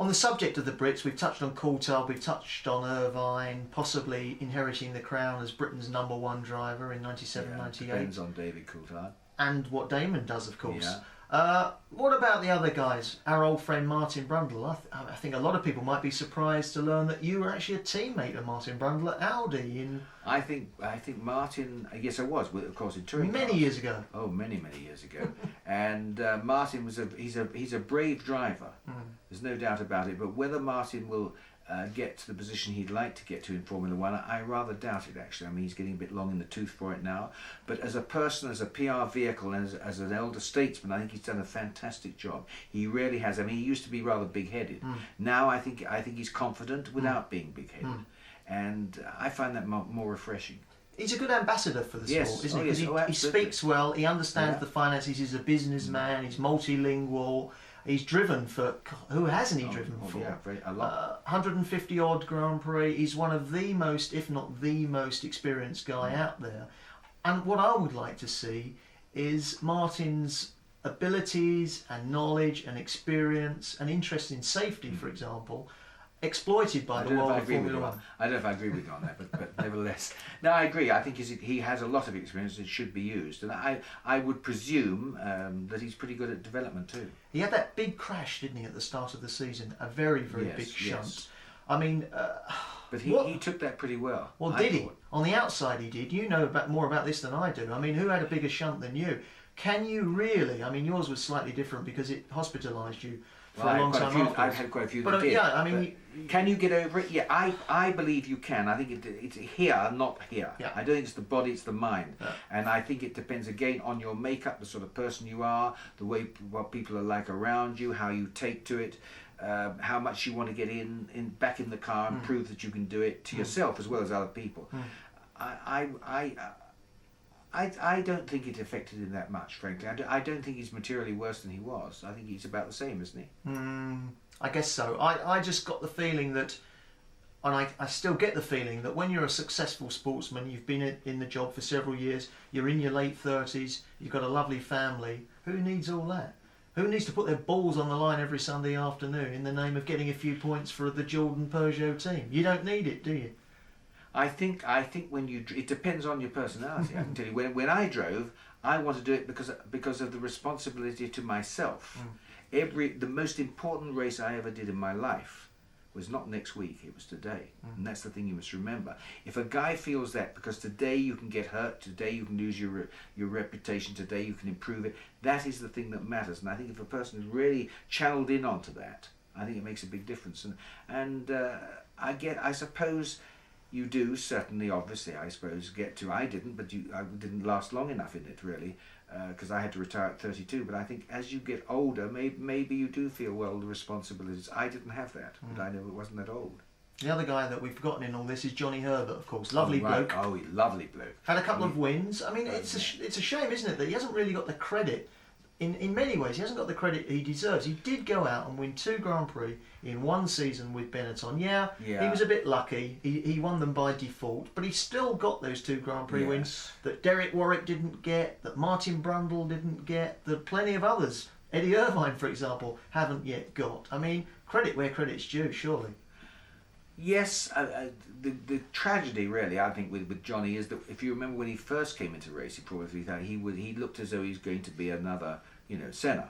On the subject of the Brits, we've touched on Coulthard, we've touched on Irvine, possibly inheriting the crown as Britain's #1 driver in 97, 98. Depends on David Coulthard. And what Damon does, of course. Yeah. What about the other guys? Our old friend Martin Brundle. I think a lot of people might be surprised to learn that you were actually a teammate of Martin Brundle at Audi I think Martin. Yes, I was. Of course, in touring many cars. years ago. Oh, many years ago. And Martin was he's a brave driver. There's no doubt about it. But whether Martin will get to the position he'd like to get to in Formula One, I rather doubt it, actually. I mean, he's getting a bit long in the tooth for it now. But as a person, as a PR vehicle, and as an elder statesman, I think he's done a fantastic job. He really has. I mean, he used to be rather big-headed. Now I think he's confident without being big-headed. And I find that more refreshing. He's a good ambassador for the sport, isn't he? Because he speaks well, he understands the finances, he's a businessman, he's multilingual. He's driven for, who hasn't he driven for? Yeah, a lot. 150 odd Grand Prix. He's one of the most, if not the most experienced guy out there. And what I would like to see is Martin's abilities and knowledge and experience and interest in safety, for example, exploited by the world of Formula One. I don't know if I agree with you on that, but nevertheless. No, I agree. I think he has a lot of experience that should be used. And I would presume that he's pretty good at development too. He had that big crash, didn't he, at the start of the season? A very, very big shunt. Yes. I mean... but he took that pretty well. Well, did he? On the outside he did. You know more about this than I do. I mean, who had a bigger shunt than you? Can you really... I mean, yours was slightly different because it hospitalised you for a long time afterwards. I've had quite a few that did. Yeah, I mean... Can you get over it? Yeah, I believe you can. I think it's here, not here. Yeah. I don't think it's the body, it's the mind. Yeah. And I think it depends, again, on your makeup, the sort of person you are, the way what people are like around you, how you take to it, how much you want to get back in the car and prove that you can do it to yourself as well as other people. I don't think it affected him that much, frankly. I don't think he's materially worse than he was. I think he's about the same, isn't he? I guess so. I just got the feeling that, and I still get the feeling that when you're a successful sportsman, you've been in the job for several years, you're in your late 30s, you've got a lovely family, who needs all that? Who needs to put their balls on the line every Sunday afternoon in the name of getting a few points for the Jordan Peugeot team? You don't need it, do you? I think when it depends on your personality. I can tell you, when I drove, I want to do it because of the responsibility to myself. The most important race I ever did in my life was not next week, it was today. And that's the thing you must remember. If a guy feels that because today you can get hurt, today you can lose your reputation, today you can improve it, that is the thing that matters. And I think if a person is really channeled in onto that, I think it makes a big difference. And I suppose you do, certainly, obviously, I suppose, get to... I didn't, but I didn't last long enough in it, really, because I had to retire at 32. But I think as you get older, maybe you do feel, well, the responsibilities. I didn't have that, but I never wasn't that old. The other guy that we've forgotten in all this is Johnny Herbert, of course. Lovely bloke. Oh, lovely bloke. Had a couple of wins. I mean, it's a shame, isn't it, that he hasn't really got the credit. In many ways, he hasn't got the credit he deserves. He did go out and win 2 Grand Prix in one season with Benetton. Yeah, he was a bit lucky. He won them by default, but he still got those 2 Grand Prix wins that Derek Warwick didn't get, that Martin Brundle didn't get, that plenty of others, Eddie Irvine, for example, haven't yet got. I mean, credit where credit's due, surely. Yes, the tragedy really, I think, with Johnny is that if you remember when he first came into racing, probably thought he looked as though he was going to be another, Senna,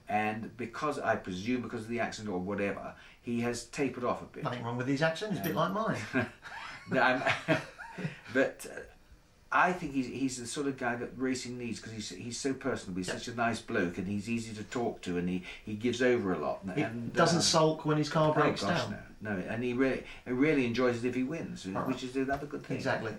and because of the accident or whatever, he has tapered off a bit. Nothing wrong with his accent; it's a bit like mine. But I think he's the sort of guy that racing needs because he's so personable. He's such a nice bloke, and he's easy to talk to, and he gives over a lot. He doesn't sulk when his car breaks down. No, and he really enjoys it if he wins, which is another good thing. Exactly.